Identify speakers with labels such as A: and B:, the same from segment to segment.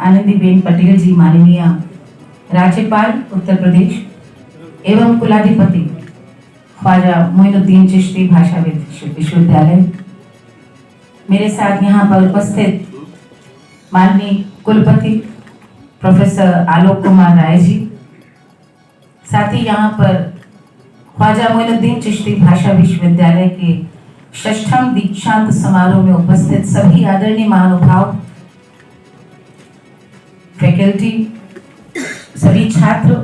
A: आनंदीबेन पटेल जी माननीय राज्यपाल उत्तर प्रदेश एवं कुलाधिपति ख्वाजा मोइनुद्दीन चिश्ती भाषा विश्वविद्यालय, मेरे साथ यहाँ पर उपस्थित माननीय कुलपति प्रोफेसर आलोक कुमार राय जी, साथ ही यहाँ पर ख्वाजा मोइनुद्दीन चिश्ती भाषा विश्वविद्यालय के 6ठ दीक्षांत समारोह में उपस्थित सभी आदरणीय महानुभाव, फैकल्टी, सभी छात्र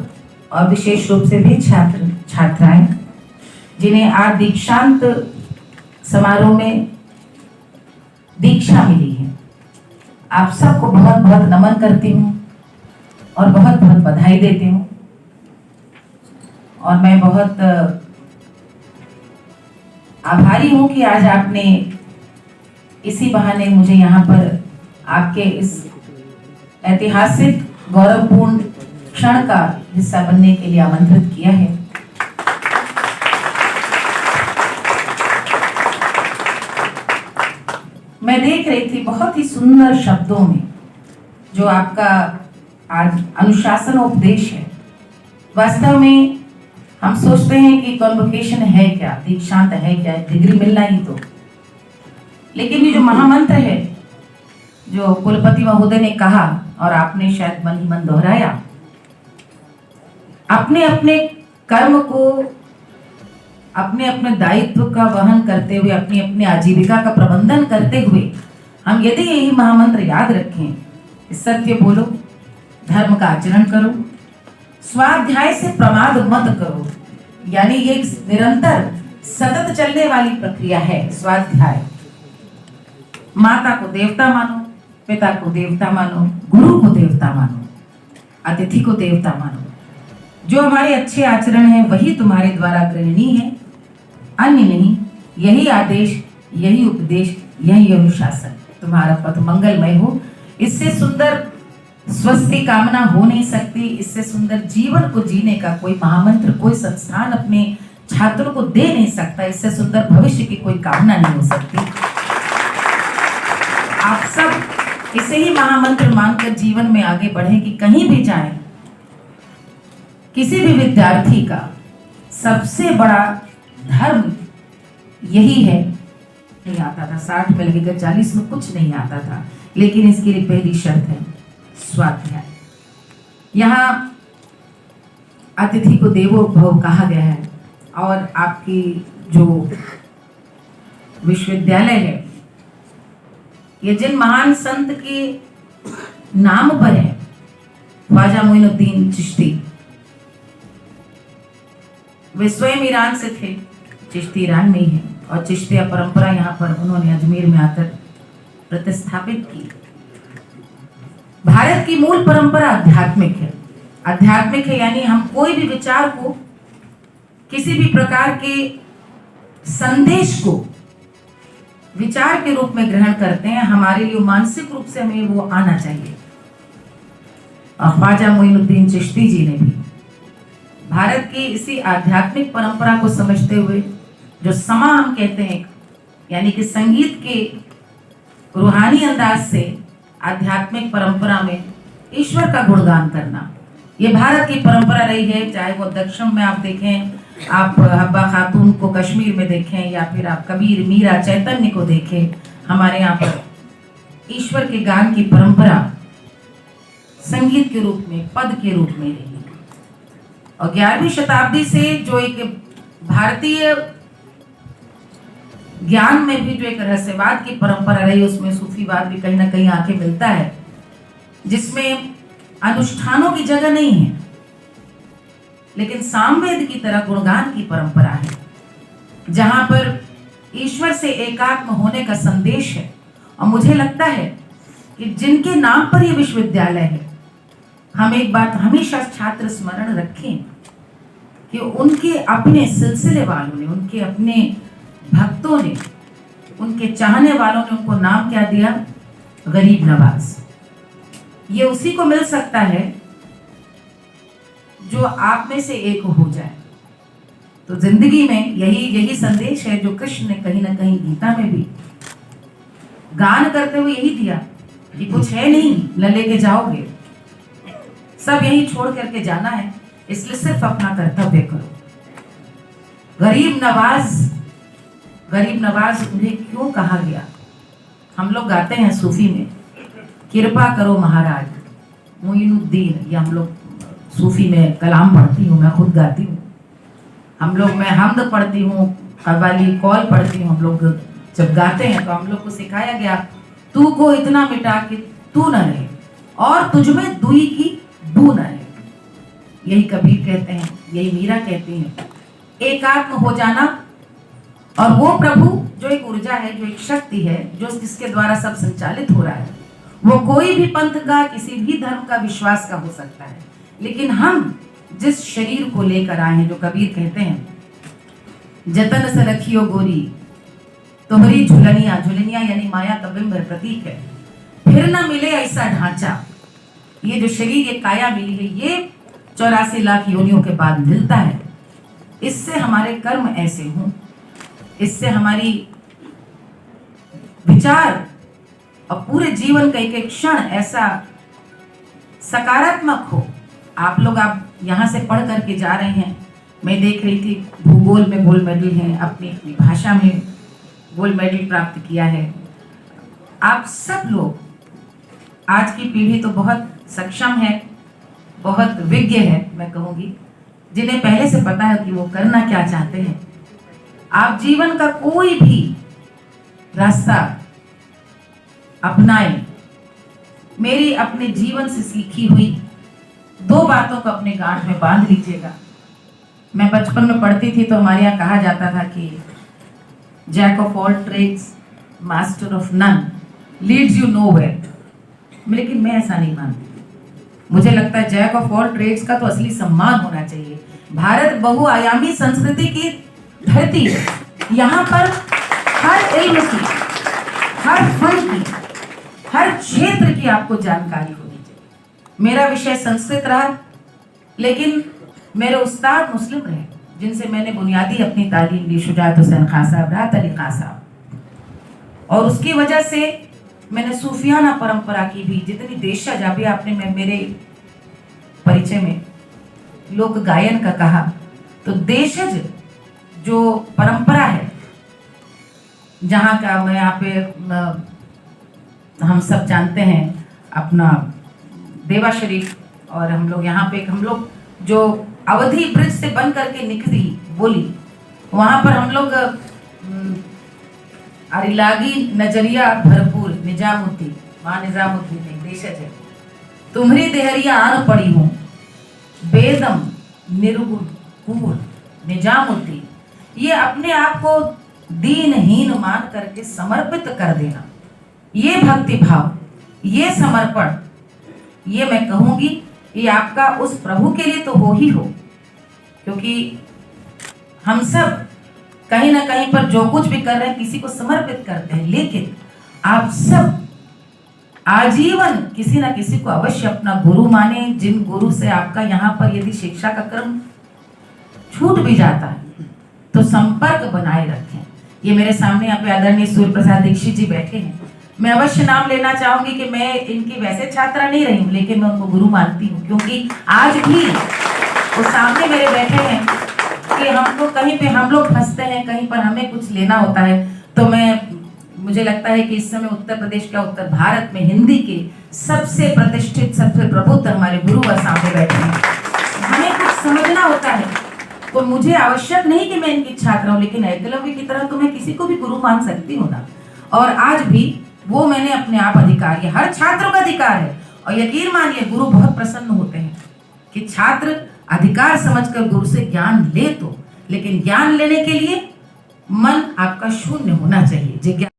A: और विशेष रूप से भी छात्र छात्राएं जिन्हें आज दीक्षांत समारोह में दीक्षा मिली है, आप सबको बहुत बहुत नमन करती हूँ और बहुत बहुत बधाई देती हूँ। और मैं बहुत आभारी हूँ कि आज आपने इसी बहाने मुझे यहाँ पर आपके इस ऐतिहासिक गौरवपूर्ण क्षण का हिस्सा बनने के लिए आमंत्रित किया है। मैं देख रही थी बहुत ही सुंदर शब्दों में जो आपका आज अनुशासन उपदेश है। वास्तव में हम सोचते हैं कि कॉन्वोकेशन है क्या, दीक्षांत है क्या, डिग्री मिलना ही तो, लेकिन ये जो महामंत्र है जो कुलपति महोदय ने कहा और आपने शायद मन ही मन दोहराया, अपने अपने कर्म को अपने अपने दायित्व का वहन करते हुए, अपनी अपनी आजीविका का प्रबंधन करते हुए हम यदि यही महामंत्र याद रखें, सत्य बोलो, धर्म का आचरण करो, स्वाध्याय से प्रमाद मत करो, यानी ये निरंतर सतत चलने वाली प्रक्रिया है। स्वाध्याय, माता को देवता मानो, पिता को देवता मानो, गुरु को देवता मानो, अतिथि को देवता मानो। जो हमारे अच्छे आचरण हैं वही तुम्हारे द्वारा ग्रहणीय है, अन्य नहीं। यही आदेश, यही उपदेश, यही अनुशासन। तुम्हारा पथ मंगलमय हो। इससे सुंदर स्वस्ति कामना हो नहीं सकती। इससे सुंदर जीवन को जीने का कोई महामंत्र, कोई संस्थान अपने छात्रों को दे नहीं सकता। इससे सुंदर भविष्य की कोई कामना नहीं हो सकती। आप सब इसे ही महामंत्र मानकर जीवन में आगे बढ़े कि कहीं भी जाएं, किसी भी विद्यार्थी का सबसे बड़ा धर्म यही है। नहीं आता था 60 में लगेगा, 40 में कुछ नहीं आता था, लेकिन इसके लिए पहली शर्त है स्वाध्याय। यहाँ अतिथि को देवो भव कहा गया है और आपकी जो विश्वविद्यालय है ये जिन महान संत के नाम पर है, ख्वाजा मोइनुद्दीन चिश्ती, वे स्वयं ईरान से थे, चिश्ती ईरान में ही है और चिश्तिया परंपरा यहाँ पर उन्होंने अजमेर में आकर प्रतिस्थापित की। भारत की मूल परंपरा आध्यात्मिक है। आध्यात्मिक है यानी हम कोई भी विचार को, किसी भी प्रकार के संदेश को विचार के रूप में ग्रहण करते हैं, हमारे लिए मानसिक रूप से हमें वो आना चाहिए। और ख्वाजा मोइनुद्दीन चिश्ती जी ने भी भारत की इसी आध्यात्मिक परंपरा को समझते हुए, जो समा हम कहते हैं, यानी कि संगीत के रूहानी अंदाज से आध्यात्मिक परंपरा में ईश्वर का गुणगान करना, ये भारत की परंपरा रही है। चाहे वो दक्षिण में आप देखें, आप हब्बा खातून को कश्मीर में देखें, या फिर आप कबीर, मीरा, चैतन्य को देखें, हमारे यहाँ पर ईश्वर के गान की परंपरा संगीत के रूप में, पद के रूप में रही। और 11वीं शताब्दी से जो एक भारतीय ज्ञान में भी जो एक रहस्यवाद की परंपरा रही, उसमें सूफीवाद भी कहीं ना कहीं आके मिलता है, जिसमें अनुष्ठानों की जगह नहीं है, लेकिन सामवेद की तरह गुणगान की परंपरा है, जहां पर ईश्वर से एकात्म होने का संदेश है। और मुझे लगता है कि जिनके नाम पर यह विश्वविद्यालय है, हम एक बात हमेशा छात्र स्मरण रखें कि उनके अपने सिलसिले वालों ने, उनके अपने भक्तों ने, उनके चाहने वालों ने उनको नाम क्या दिया? गरीब नवाज। ये उसी को मिल सकता है जो आप में से एक हो जाए। तो जिंदगी में यही संदेश है जो कृष्ण ने कहीं ना कहीं गीता में भी गान करते हुए यही दिया, कि कुछ है नहीं न लेके जाओगे, सब यही छोड़ करके जाना है, इसलिए सिर्फ अपना कर्तव्य करो। गरीब नवाज उन्हें क्यों कहा गया? हम लोग गाते हैं सूफी में, कृपा करो महाराज मोइनुद्दीन, ये हम लोग सूफी में कलाम पढ़ती हूँ, मैं खुद गाती हूँ। मैं हमद पढ़ती हूँ, कव्वाली कौल पढ़ती हूँ। हम लोग जब गाते हैं तो हम लोग को सिखाया गया, तू को इतना मिटा के तू न रहे और तुझमें दुई की दू न रहे। यही कबीर कहते हैं, यही मीरा कहती हैं, एकात्म हो जाना। और वो प्रभु जो एक ऊर्जा है, जो एक शक्ति है, जो जिसके द्वारा सब संचालित हो रहा है, वो कोई भी पंथ का, किसी भी धर्म का, विश्वास का हो सकता है। लेकिन हम जिस शरीर को लेकर आए हैं, जो कबीर कहते हैं, जतन से रखियो गोरी तुम्हारी झुलनिया, झुलनिया यानी माया का बिंब प्रतीक है, फिर ना मिले ऐसा ढांचा। ये जो शरीर, ये काया मिली है, ये 84 लाख योनियों के बाद मिलता है। इससे हमारे कर्म ऐसे हों, इससे हमारी विचार और पूरे जीवन का एक एक क्षण ऐसा सकारात्मक हो। आप यहाँ से पढ़ करके जा रहे हैं, मैं देख रही थी भूगोल में गोल्ड मेडल है, अपनी अपनी भाषा में गोल्ड मेडल प्राप्त किया है। आप सब लोग, आज की पीढ़ी तो बहुत सक्षम है, बहुत विज्ञ है, मैं कहूँगी, जिन्हें पहले से पता है कि वो करना क्या चाहते हैं। आप जीवन का कोई भी रास्ता अपनाएं। मेरी अपने जीवन से सीखी हुई 2 बातों को अपने गांठ में बांध लीजिएगा। मैं बचपन में पढ़ती थी तो हमारे यहाँ कहा जाता था कि jack of all trades master of none leads you nowhere. लेकिन मैं ऐसा नहीं मानती। मुझे लगता है जैक ऑफ ऑल ट्रेड्स का तो असली सम्मान होना चाहिए। भारत बहुआयामी संस्कृति की धरती है। यहाँ पर हर इल्म की, हर फन की, हर क्षेत्र की आपको जानकारी होनी चाहिए। मेरा विषय संस्कृत रहा, लेकिन मेरे उस्ताद मुस्लिम रहे, जिनसे मैंने बुनियादी अपनी तालीम ली, शुजात हुसैन खां साहब, राहत अली खां साहब। और उसकी वजह से मैंने सूफियाना परंपरा की भी जितनी देशज, अभी आपने मेरे परिचय में लोक गायन का कहा, तो देशज जो परंपरा है, जहाँ का मैं यहाँ पे हम सब जानते हैं अपना देवा शरीफ, और हम लोग यहाँ पे हम लोग जो अवधि ब्रिज से बन करके निकली बोली, वहाँ पर हम लोग अरिलागी नजरिया भरपूर निजामुद्दीन, माँ निजामुद्दीन एक देशज है, तुम्हारी देहरिया आन पड़ी हूँ बेदम निर्गुण कूर निजामुद्दीन। ये अपने आप को दीनहीन मान करके समर्पित कर देना, ये भक्ति भाव, ये समर्पण, ये मैं कहूंगी ये आपका उस प्रभु के लिए तो हो ही हो, क्योंकि हम सब कहीं ना कहीं पर जो कुछ भी कर रहे हैं किसी को समर्पित करते हैं। लेकिन आप सब आजीवन किसी ना किसी को अवश्य अपना गुरु माने, जिन गुरु से आपका यहाँ पर यदि शिक्षा का क्रम छूट भी जाता है तो संपर्क बनाए रखें। ये मेरे सामने यहाँ पे आदरणीय सूर्य प्रसाद दीक्षित जी बैठे हैं। मैं अवश्य नाम लेना चाहूंगी कि मैं इनकी वैसे छात्रा नहीं रही हूँ, लेकिन मैं उनको गुरु मानती हूँ, क्योंकि आज भी वो सामने मेरे बैठे हैं कि हमको कहीं पे हम लोग फंसते हैं, कहीं पर हमें कुछ लेना होता है, तो मुझे लगता है कि इस समय उत्तर प्रदेश का, उत्तर भारत में हिंदी के सबसे प्रतिष्ठित, सबसे प्रबुद्ध हमारे गुरुवर सामने बैठे हैं। हमें कुछ समझना होता है, तो मुझे आवश्यक नहीं कि मैं इनकी छात्रा हूँ, लेकिन एकलव्य की तरह तो मैं किसी को भी गुरु मान सकती हूँ ना। और आज भी वो मैंने अपने आप अधिकार, ये हर छात्र का अधिकार है। और यकीन मानिए गुरु बहुत प्रसन्न होते हैं कि छात्र अधिकार समझकर गुरु से ज्ञान ले, तो लेकिन ज्ञान लेने के लिए मन आपका शून्य होना चाहिए। जिज्ञासा